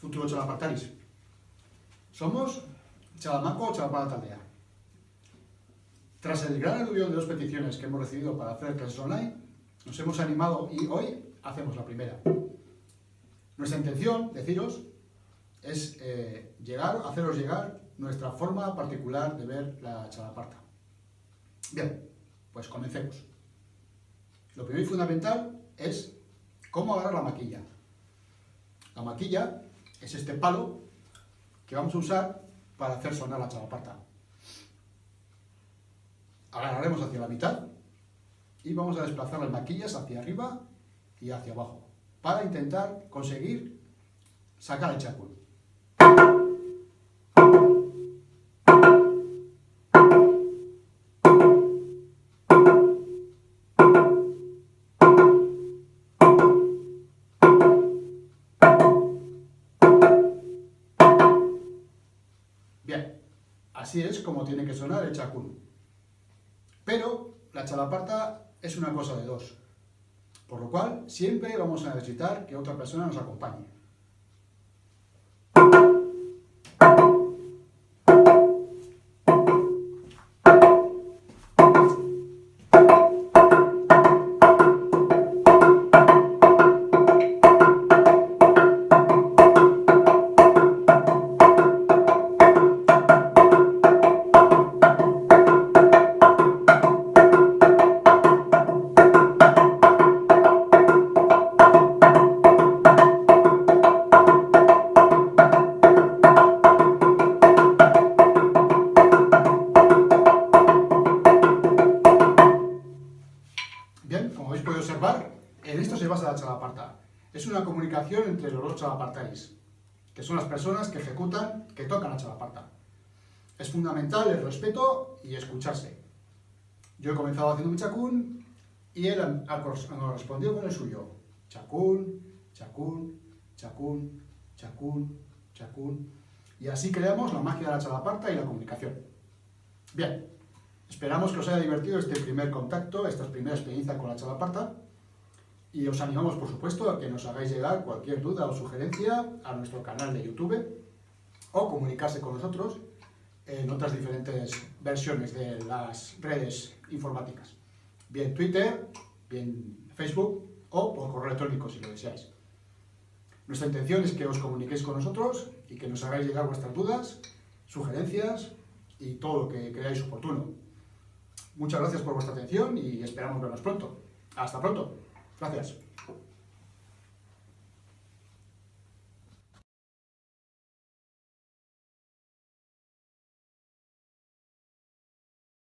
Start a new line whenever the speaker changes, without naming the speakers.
futuro txalapartaris. Somos Txalamanco Txalaparta Taldea. Tras el gran aluvión de 2 peticiones que hemos recibido para hacer clases online, nos hemos animado y hoy hacemos la primera. Nuestra intención, deciros, es haceros llegar nuestra forma particular de ver la txalaparta. Bien, pues comencemos. Lo primero y fundamental es cómo agarrar la maquilla. La maquilla es este palo que vamos a usar para hacer sonar la txalaparta. Agarraremos hacia la mitad y vamos a desplazar las maquillas hacia arriba y hacia abajo para intentar conseguir sacar el txakun. Bien, así es como tiene que sonar el txakun. Pero la txalaparta es una cosa de dos, por lo cual siempre vamos a necesitar que otra persona nos acompañe. Bien, como habéis podido observar, en esto se basa la txalaparta. Es una comunicación entre los dos txalapartaris, que son las personas que ejecutan, que tocan la txalaparta. Es fundamental el respeto y escucharse. Yo he comenzado haciendo mi txakun y él ha respondido con el suyo. Txakun, txakun, txakun, txakun, txakun. Y así creamos la magia de la txalaparta y la comunicación. Bien. Esperamos que os haya divertido este primer contacto, esta primera experiencia con la txalaparta, y os animamos, por supuesto, a que nos hagáis llegar cualquier duda o sugerencia a nuestro canal de YouTube o comunicarse con nosotros en otras diferentes versiones de las redes informáticas, bien Twitter, bien Facebook o por correo electrónico si lo deseáis. Nuestra intención es que os comuniquéis con nosotros y que nos hagáis llegar vuestras dudas, sugerencias y todo lo que creáis oportuno. Muchas gracias por vuestra atención y esperamos vernos pronto. Hasta pronto. Gracias.